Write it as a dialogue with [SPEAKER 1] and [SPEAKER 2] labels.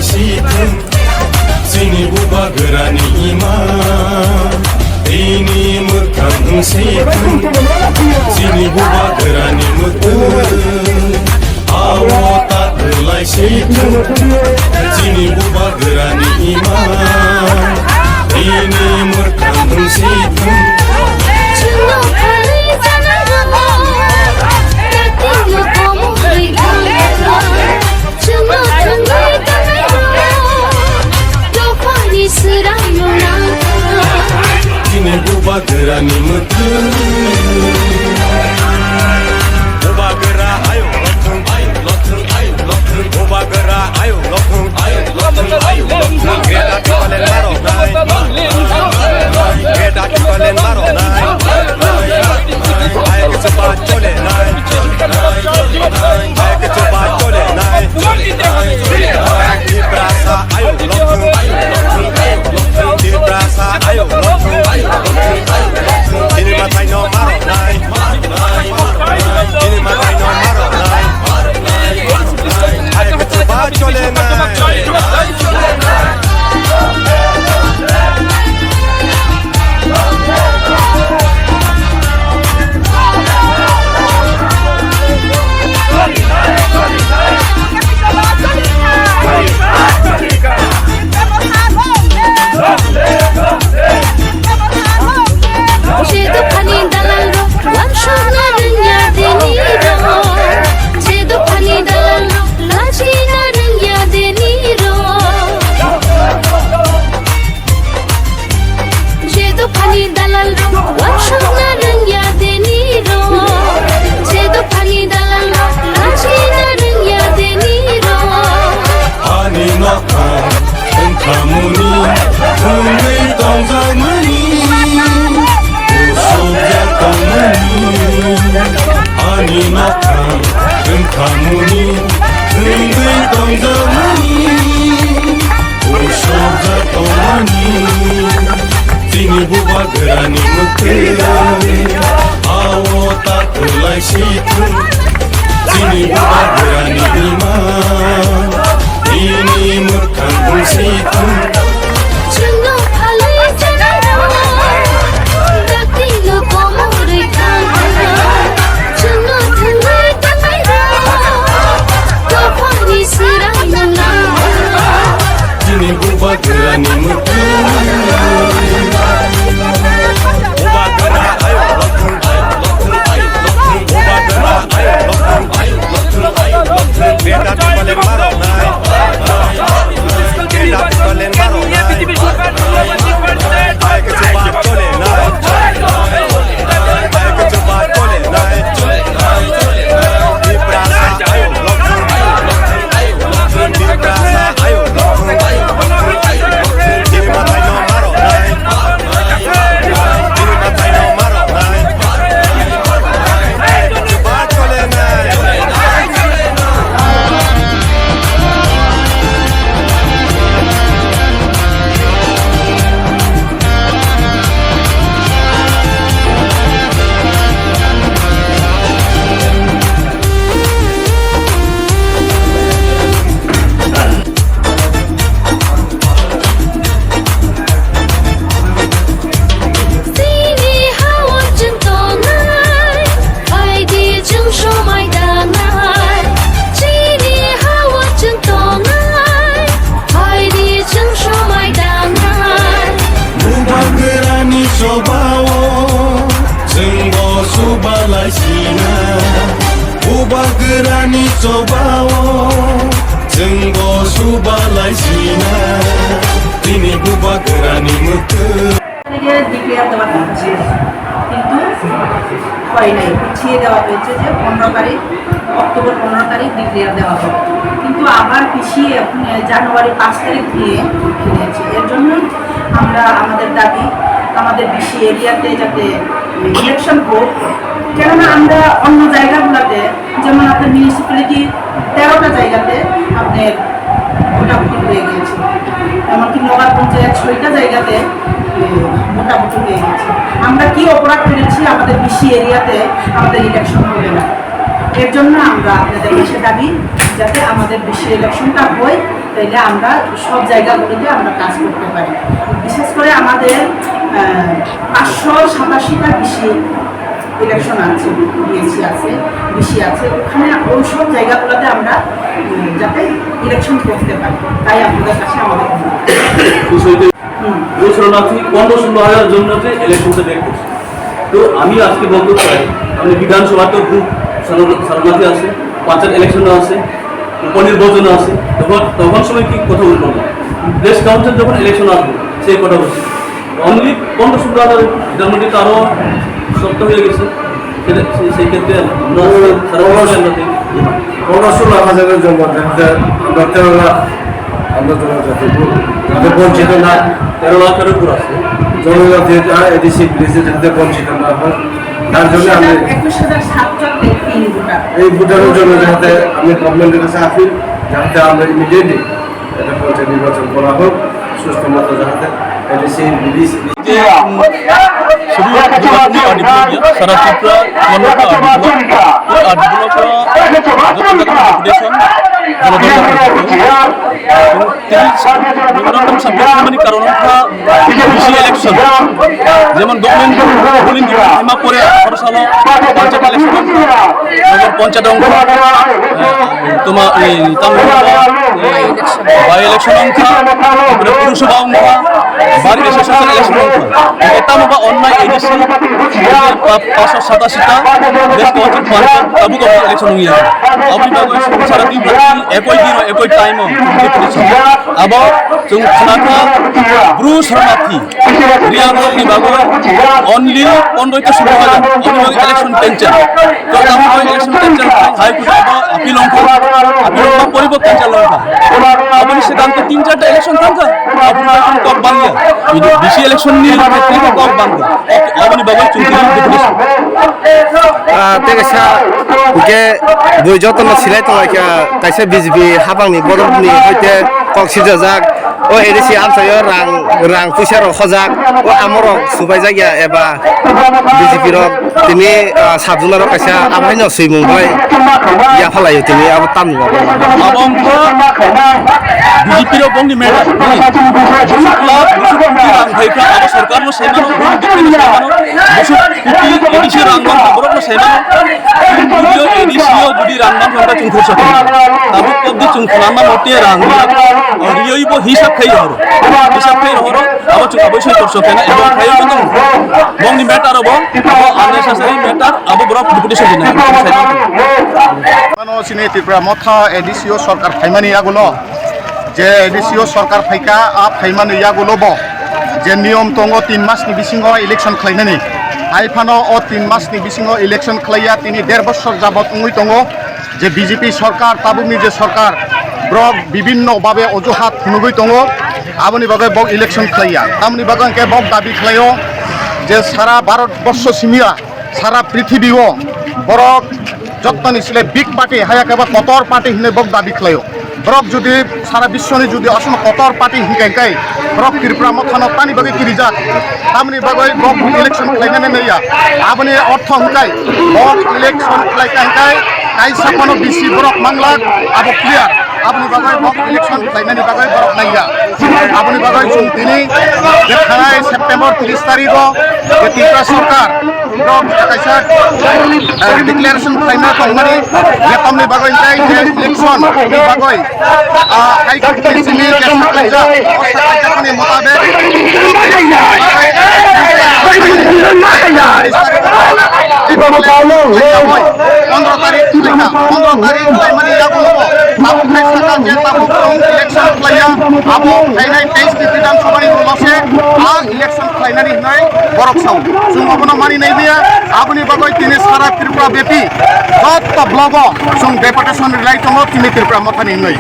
[SPEAKER 1] सिथों जोंनि बुबा गोरानि इमान दैनि मोखां सिथों जोंनि बुबा गोरानि मोखां आवता होलाय सिथों जोंनि बुबा गोरानि इमान दैनि मोखां सिथों Ini buba gerani mutu Buba gera ayo lotung ayo lotung Buba gera ayo lotung Geda kipalen maro nai Geda kipalen maro nai Ayo ke cepat chole nai Ayo ke cepat chole nai Di brasa ayo lotung Di brasa ayo lotung Ini matai no maro nai Ini matai no maro nai Ayo ke cepat chole nai Gerani mutu awota tulai situ Sini buba gerani iman Ini murkang situ
[SPEAKER 2] Chungo palai janara Dakti lo komore kanga Chungo thangai thangai Tofani sirai nala
[SPEAKER 1] Sini buba gerani mutu Geda kipalen maro nai Geda kipalen maro nai Ayo ke cepat chole nai Ayo ke cepat chole nai Di brasa ayo lotung Di brasa ayo lotung Ini matai no maro nai Ini matai no maro nai Ayo ke cepat chole nai Buba gerani cobawo Jenggo subalai sina Ini buba gerani mutu
[SPEAKER 3] declare দেওয়া হচ্ছে কিন্তু হয় নাই পিছিয়ে দেওয়া হয়েছে যে 15 তারিখ অক্টোবর 15 তারিখ ডিক্লেয়ার দেওয়া হবে কিন্তু আবার পিছিয়ে জানুয়ারি 5 তারিখ দিয়ে দিয়েছে এর জন্য আমরা আমাদের দাবি আমাদের বিসি এরিয়াতে যাতে ইলেকশন হোক কেননা আমরা অন্য জায়গাগুলোতে যেমন আপনার মিউনিসিপ্যালিটি 13টা জায়গাতে আপনার ভোটাভুটি হয়ে গিয়েছে এমনকি নগর পঞ্চায়েত 6টা জায়গাতে ভোটাভুটি হয়ে গেছে আমরা কি অপরাধ করেছি আমাদের বিসি এরিয়াতে আমাদের ইলেকশন হবে না এর জন্য আমরা আপনাদের কাছে দাবি যাতে আমাদের বিসি ইলেকশনটা হয় তাইলে আমরা সব জায়গাগুলোতে আমরা কাজ করতে পারি। বিশেষ করে আমাদের 587টা বেশি ইলেকশন আছে, বিএসসি আছে, বিসি আছে, ওখানে ওই সব জায়গাগুলোতে আমরা যাতে ইলেকশন করতে পারি, তাই আপনাদের কাছে আমাদের
[SPEAKER 4] শরণার্থী 15-16 জন্য যে ইলেকশনটা বের করছে। তো আমি আজকে বলতে চাই, আমি বিধানসভা তো গ্রুপ শরণার্থী আছে, পঞ্চায়েত ইলেকশন আছে, উপনির্বাচন আছে, তখন সময় কি কথা বলবো না, প্লেস কাউন্সিল যখন ইলেকশন আসবে সেই কথা বলছি। অনলি 15-16 এটার মধ্যে তো আরও শক্ত হয়ে গেছে, সেই ক্ষেত্রে আমরা
[SPEAKER 5] 15-16,000 জন্য আমরা জনজাতি বঞ্চিত না,
[SPEAKER 4] 13 লাখের উপর আছে
[SPEAKER 5] জনজাতি এডিসি ব্রিজে যাতে বঞ্চিত না হয়, তার জন্য আমি
[SPEAKER 3] 21,703 ভোটার
[SPEAKER 5] এই ভোটারের জন্য যাতে আমি গভর্নমেন্টের কাছে আপিল, যাতে আমরা ইমিডিয়েটলি এটা পঞ্চায়েত নির্বাচন করা হোক সুস্থ মতো, যাতে এডিসি ব্রিজ
[SPEAKER 4] শুধু সারা ত্রিপুরা কারণ ইলেকশন যেমন গভর্নমেন্ট পরে 18 সাল পঞ্চায়েত ইলেকশন, পঞ্চায়েত অঙ্ক তোমার বাই ইলেকশন অঙ্ক, পুরসভা অঙ্ক, বাড়ি ইলেকশন অঙ্ক, এটা বা অন্যায় এডিসি 587টা বেশ কয়েকটি পঞ্চায়েত তাবু কমিটি ইলেকশন হয়ে যাবে। আপনি সারা ত্রিপুরা একই দিন একই টাইমও আবার খানাখা ব্রু শরণার্থী রিয়াগর বিভাগের অনলি 15-16,000 ইলেকশন টেনশন তো তারপর ইলেকশন টেনশন হাইকোর্ট আবার আপিল অঙ্ক পরিবর্তন চালঙ্কা আপনি সিদ্ধান্ত 3-4টা ইলেকশন থাকা আপনি কব বাংলা বেশি ইলেকশন নিয়ে কব বাংলা আপনি বাবা চুক্তি
[SPEAKER 6] तेगसा के दुई जतन सिलाइ तलाइका काइसे बिजेपि हाबांनि बरफनि हयते कक्सिजाजाक ओ एडिसि आमसायो रां फैसा रक खजाक ओ आमरक सुबाय जायगा एबा बिजेपि रक तिनि साबजुना रक काइसा आबायनो सैमुंबाय या फालायो तिनि अब तामनि बाबा
[SPEAKER 4] abangko BJP ro bongni mera club bhaika abo sarkar no semano edisi rangban borok no semano video edisio judi rangban hongka chungkhur sakhi tabu pabdi chungkhulama mote rang rioi bo hisab khai horo abo chung abo sei korso kena ebong khai bono bongni matter abo unnecessary matter abo borok deputation dina
[SPEAKER 7] सिने त्रिपुरा मथा एडिसिओ सरकार फाइमानि यागुलो जे एडिसिओ सरकार फाइका आ फाइमानि यागुलो बो जे नियम तंगो 3 मासनि बिसिङो election खालायनानै आइफानो ओ 3 मासनि बिसिङो election खालाया तिनि 1.5 बछर जाबत उङै तंगो जे बीजेपी सरकार ताबुनि जे सरकार ब्रक विभिन्न भाबे अजुहात नुगै तंगो आबनि बागै बक इलेक्शन खालाया आमनि बागै के बक दाबि खालायो जे सारा भारतवर्ष सिमिया सारा पृथ्वीओ बरक যত্ন নিছিলে বিগ পার্টি হায়াকেবা কটর পার্টি হিনে বক দাবি খালাयो ব্রক যদি সারা বিশ্বনি যদি আসন কটর পার্টি হিকাইকাই ব্রক ত্রিপুরা মথানো তানি বাগে কিরিজা তামনি বাগৈ বক ইলেকশন খালাইনানে নইয়া আবনি অর্থ হুকাই বক ইলেকশন খালাইকাই কাইসা কোনো বিসি ব্রক মাংলাক আবো ক্লিয়ার আপনি বাগৈ বক ইলেকশন খালাইনানি বাগৈ ব্রক নাইয়া আপনি বাগৈ চুন তিনি যে খানায় সেপ্টেম্বর 30 তারিখ যে ত্রিপুরা সরকার ব্রক কাইসা ডিক্লারেশন খালাইনা তংমানি যে তামনি বাগৈ কাই যে ইলেকশন বাগৈ হাইকোর্ট সিনি যে সাকাইজা সাকাইজানি মোতাবেক 15 তারিখ মানে ইয়াগুলো আবু খাইসাকা যে তাবু ইলেকশন খালাইয়া আবু ফাইনাই 23 বিধানসভাनि उनावसे आ इलेक्शन खालायनानै होनाय बरक साव जों अबनो मानि नै बिया आबुनि बागै तिनि सारा त्रिपुरा बेपि जत ब्लग जों डेपुटेशन रिलाइ दङ तिनि त्रिपुरा मथानि नै